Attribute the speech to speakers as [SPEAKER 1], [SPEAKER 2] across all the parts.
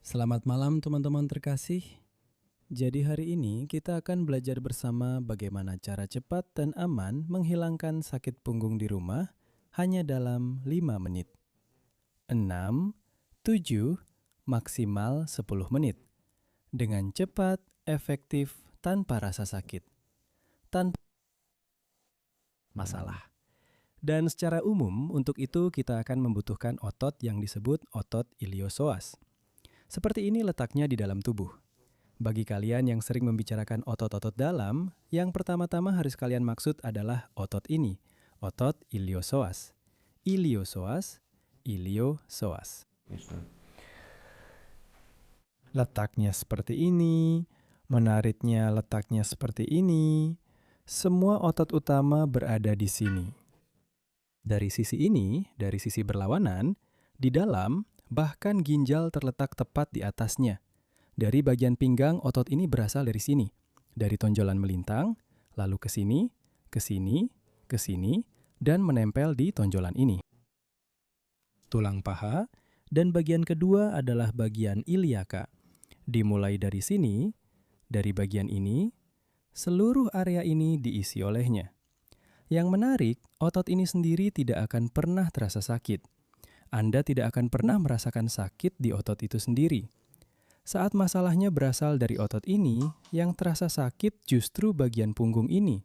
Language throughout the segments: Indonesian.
[SPEAKER 1] Selamat malam teman-teman terkasih. Jadi hari ini kita akan belajar bersama bagaimana cara cepat dan aman menghilangkan sakit punggung di rumah hanya dalam 5 menit. 6, 7, maksimal 10 menit. Dengan cepat, efektif, tanpa rasa sakit. Tanpa masalah. Dan secara umum untuk itu kita akan membutuhkan otot yang disebut otot iliosoas. Seperti ini letaknya di dalam tubuh. Bagi kalian yang sering membicarakan otot-otot dalam, yang pertama-tama harus kalian maksud adalah otot ini, otot iliosoas. Iliosoas, iliosoas. Letaknya seperti ini, menariknya letaknya seperti ini. Semua otot utama berada di sini. Dari sisi ini, dari sisi berlawanan, di dalam bahkan ginjal terletak tepat di atasnya. Dari bagian pinggang, otot ini berasal dari sini. Dari tonjolan melintang, lalu ke sini, ke sini, ke sini, dan menempel di tonjolan ini. Tulang paha, dan bagian kedua adalah bagian iliaka. Dimulai dari sini, dari bagian ini, seluruh area ini diisi olehnya. Yang menarik, otot ini sendiri tidak akan pernah terasa sakit. Anda tidak akan pernah merasakan sakit di otot itu sendiri. Saat masalahnya berasal dari otot ini, yang terasa sakit justru bagian punggung ini.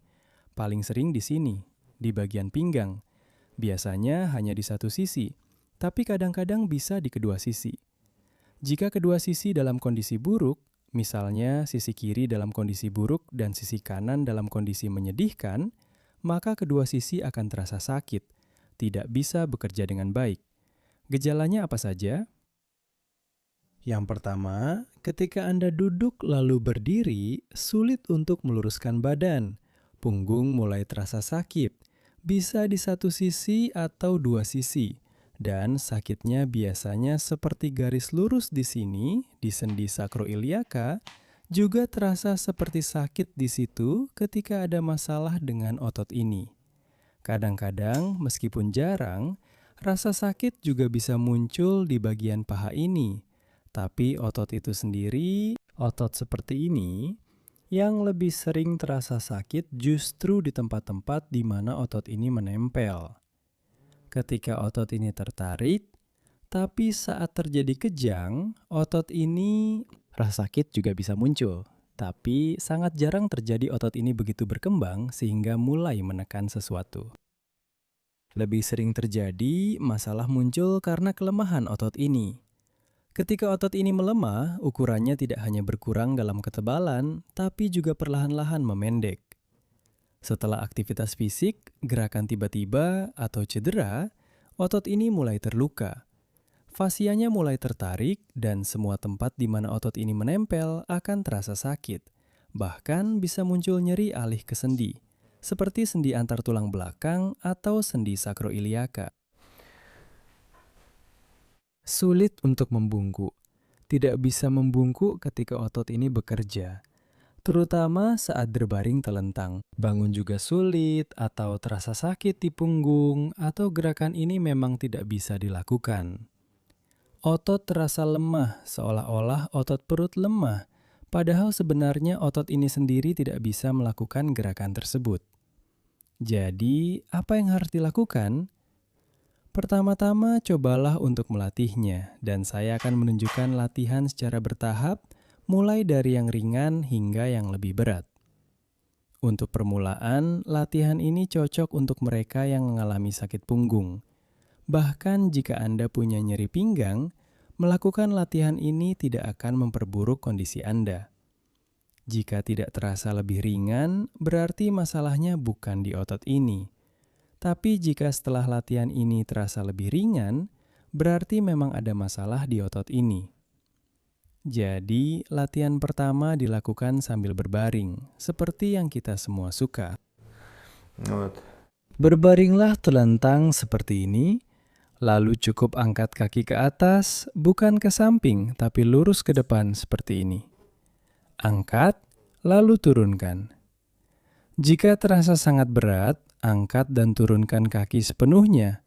[SPEAKER 1] Paling sering di sini, di bagian pinggang. Biasanya hanya di satu sisi, tapi kadang-kadang bisa di kedua sisi. Jika kedua sisi dalam kondisi buruk, misalnya sisi kiri dalam kondisi buruk dan sisi kanan dalam kondisi menyedihkan, maka kedua sisi akan terasa sakit, tidak bisa bekerja dengan baik. Gejalanya apa saja? Yang pertama, ketika Anda duduk lalu berdiri, sulit untuk meluruskan badan. Punggung mulai terasa sakit, bisa di satu sisi atau dua sisi. Dan sakitnya biasanya seperti garis lurus di sini, di sendi sakroiliaka, juga terasa seperti sakit di situ ketika ada masalah dengan otot ini. Kadang-kadang, meskipun jarang, rasa sakit juga bisa muncul di bagian paha ini. Tapi otot itu sendiri, otot seperti ini, yang lebih sering terasa sakit justru di tempat-tempat di mana otot ini menempel. Ketika otot ini tertarik, tapi saat terjadi kejang, otot ini rasa sakit juga bisa muncul. Tapi sangat jarang terjadi otot ini begitu berkembang sehingga mulai menekan sesuatu. Lebih sering terjadi masalah muncul karena kelemahan otot ini. Ketika otot ini melemah, ukurannya tidak hanya berkurang dalam ketebalan, tapi juga perlahan-lahan memendek. Setelah aktivitas fisik, gerakan tiba-tiba, atau cedera, otot ini mulai terluka. Fasianya mulai tertarik dan semua tempat di mana otot ini menempel akan terasa sakit. Bahkan bisa muncul nyeri alih ke sendi, seperti sendi antar tulang belakang atau sendi sakroiliaka. Sulit untuk membungkuk. Tidak bisa membungkuk ketika otot ini bekerja, terutama saat berbaring telentang. Bangun juga sulit atau terasa sakit di punggung atau gerakan ini memang tidak bisa dilakukan. Otot terasa lemah, seolah-olah otot perut lemah, padahal sebenarnya otot ini sendiri tidak bisa melakukan gerakan tersebut. Jadi, apa yang harus dilakukan? Pertama-tama, cobalah untuk melatihnya, dan saya akan menunjukkan latihan secara bertahap, mulai dari yang ringan hingga yang lebih berat. Untuk permulaan, latihan ini cocok untuk mereka yang mengalami sakit punggung. Bahkan jika Anda punya nyeri pinggang, melakukan latihan ini tidak akan memperburuk kondisi Anda. Jika tidak terasa lebih ringan, berarti masalahnya bukan di otot ini. Tapi jika setelah latihan ini terasa lebih ringan, berarti memang ada masalah di otot ini. Jadi, latihan pertama dilakukan sambil berbaring, seperti yang kita semua suka. Berbaringlah telentang seperti ini, lalu cukup angkat kaki ke atas, bukan ke samping, tapi lurus ke depan seperti ini. Angkat, lalu turunkan. Jika terasa sangat berat, angkat dan turunkan kaki sepenuhnya,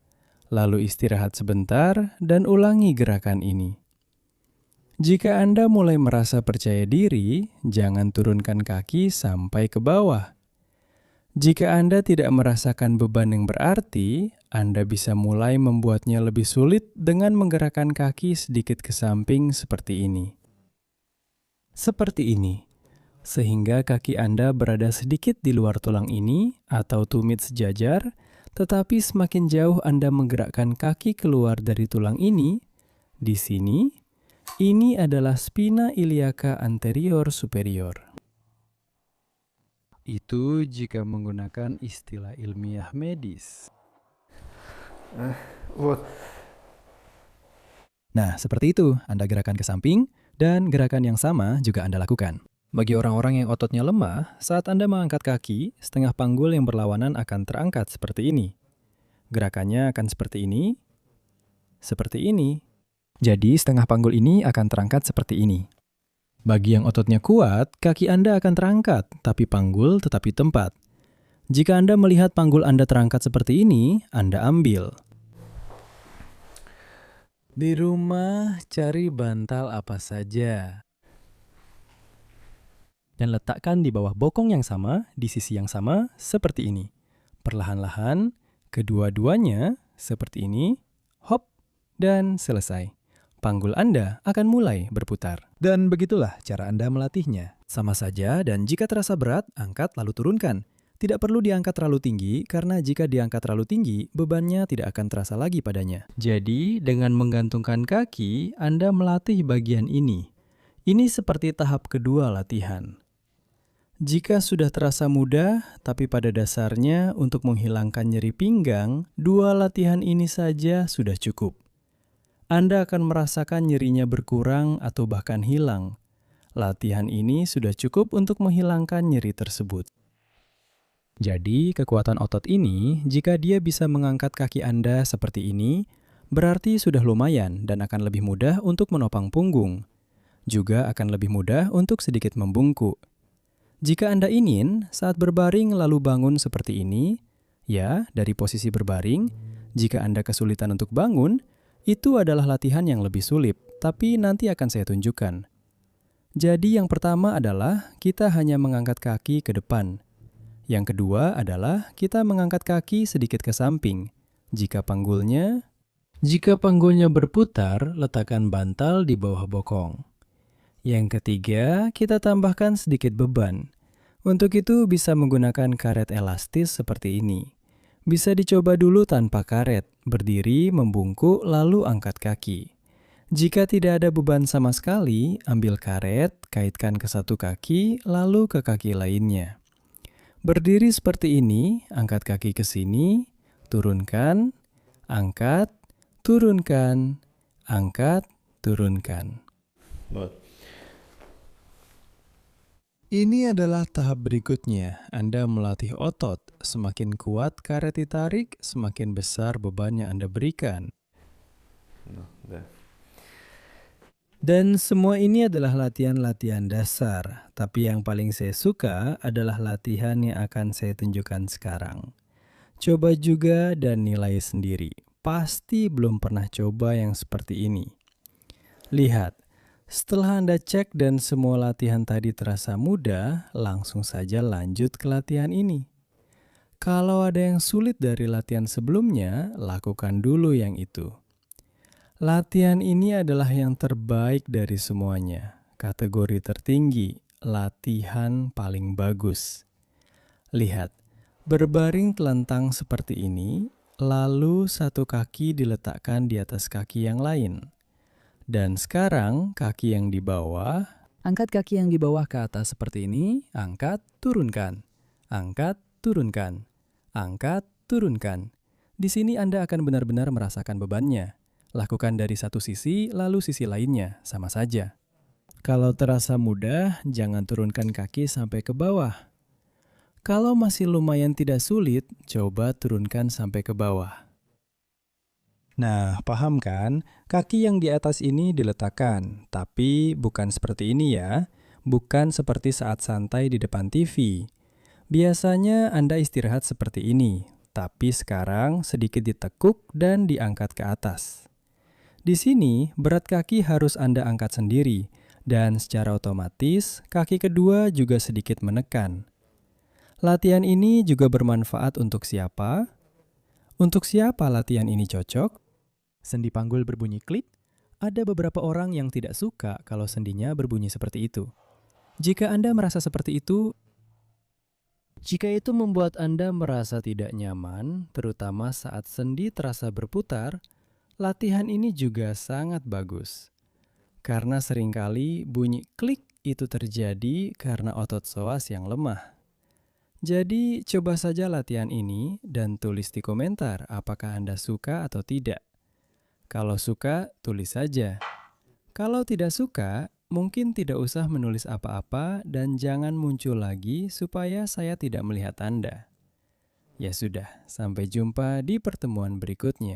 [SPEAKER 1] lalu istirahat sebentar dan ulangi gerakan ini. Jika Anda mulai merasa percaya diri, jangan turunkan kaki sampai ke bawah. Jika Anda tidak merasakan beban yang berarti, Anda bisa mulai membuatnya lebih sulit dengan menggerakkan kaki sedikit ke samping seperti ini. Seperti ini, sehingga kaki Anda berada sedikit di luar tulang ini atau tumit sejajar, tetapi semakin jauh Anda menggerakkan kaki keluar dari tulang ini, di sini, ini adalah spina iliaca anterior superior. Itu jika menggunakan istilah ilmiah medis. Nah, seperti itu. Anda gerakan ke samping, dan gerakan yang sama juga Anda lakukan. Bagi orang-orang yang ototnya lemah, saat Anda mengangkat kaki, setengah panggul yang berlawanan akan terangkat seperti ini. Gerakannya akan seperti ini, seperti ini. Jadi, setengah panggul ini akan terangkat seperti ini. Bagi yang ototnya kuat, kaki Anda akan terangkat, tapi panggul tetap di tempat. Jika Anda melihat panggul Anda terangkat seperti ini, Anda ambil. Di rumah, cari bantal apa saja. Dan letakkan di bawah bokong yang sama, di sisi yang sama, seperti ini. Perlahan-lahan, kedua-duanya seperti ini, hop, dan selesai. Panggul Anda akan mulai berputar. Dan begitulah cara Anda melatihnya. Sama saja, dan jika terasa berat, angkat lalu turunkan. Tidak perlu diangkat terlalu tinggi, karena jika diangkat terlalu tinggi, bebannya tidak akan terasa lagi padanya. Jadi, dengan menggantungkan kaki, Anda melatih bagian ini. Ini seperti tahap kedua latihan. Jika sudah terasa mudah, tapi pada dasarnya untuk menghilangkan nyeri pinggang, 2 latihan ini saja sudah cukup. Anda akan merasakan nyerinya berkurang atau bahkan hilang. Latihan ini sudah cukup untuk menghilangkan nyeri tersebut. Jadi, kekuatan otot ini, jika dia bisa mengangkat kaki Anda seperti ini, berarti sudah lumayan dan akan lebih mudah untuk menopang punggung. Juga akan lebih mudah untuk sedikit membungkuk. Jika Anda ingin, saat berbaring lalu bangun seperti ini, ya, dari posisi berbaring, jika Anda kesulitan untuk bangun, itu adalah latihan yang lebih sulit, tapi nanti akan saya tunjukkan. Jadi yang pertama adalah kita hanya mengangkat kaki ke depan. Yang kedua adalah kita mengangkat kaki sedikit ke samping. Jika panggulnya berputar, letakkan bantal di bawah bokong. Yang ketiga, kita tambahkan sedikit beban. Untuk itu bisa menggunakan karet elastis seperti ini. Bisa dicoba dulu tanpa karet, berdiri, membungkuk, lalu angkat kaki. Jika tidak ada beban sama sekali, ambil karet, kaitkan ke satu kaki, lalu ke kaki lainnya. Berdiri seperti ini, angkat kaki ke sini, turunkan, angkat, turunkan, angkat, turunkan. Ini adalah tahap berikutnya. Anda melatih otot. Semakin kuat karet ditarik, semakin besar beban yang Anda berikan. Dan semua ini adalah latihan-latihan dasar. Tapi yang paling saya suka adalah latihan yang akan saya tunjukkan sekarang. Coba juga dan nilai sendiri. Pasti belum pernah coba yang seperti ini. Lihat. Setelah Anda cek dan semua latihan tadi terasa mudah, langsung saja lanjut ke latihan ini. Kalau ada yang sulit dari latihan sebelumnya, lakukan dulu yang itu. Latihan ini adalah yang terbaik dari semuanya. Kategori tertinggi, latihan paling bagus. Lihat, berbaring telentang seperti ini, lalu satu kaki diletakkan di atas kaki yang lain. Dan sekarang kaki yang di bawah, angkat kaki yang di bawah ke atas seperti ini, angkat, turunkan, angkat, turunkan, angkat, turunkan. Di sini Anda akan benar-benar merasakan bebannya. Lakukan dari satu sisi, lalu sisi lainnya, sama saja. Kalau terasa mudah, jangan turunkan kaki sampai ke bawah. Kalau masih lumayan tidak sulit, coba turunkan sampai ke bawah. Nah, paham kan? Kaki yang di atas ini diletakkan, tapi bukan seperti ini ya. Bukan seperti saat santai di depan TV. Biasanya Anda istirahat seperti ini, tapi sekarang sedikit ditekuk dan diangkat ke atas. Di sini, berat kaki harus Anda angkat sendiri, dan secara otomatis kaki kedua juga sedikit menekan. Latihan ini juga bermanfaat untuk siapa? Untuk siapa latihan ini cocok? Sendi panggul berbunyi klik. Ada beberapa orang yang tidak suka kalau sendinya berbunyi seperti itu. Jika Anda merasa seperti itu, jika itu membuat Anda merasa tidak nyaman, terutama saat sendi terasa berputar, latihan ini juga sangat bagus. Karena seringkali bunyi klik itu terjadi karena otot psoas yang lemah. Jadi, coba saja latihan ini dan tulis di komentar apakah Anda suka atau tidak. Kalau suka, tulis saja. Kalau tidak suka, mungkin tidak usah menulis apa-apa dan jangan muncul lagi supaya saya tidak melihat Anda. Ya sudah, sampai jumpa di pertemuan berikutnya.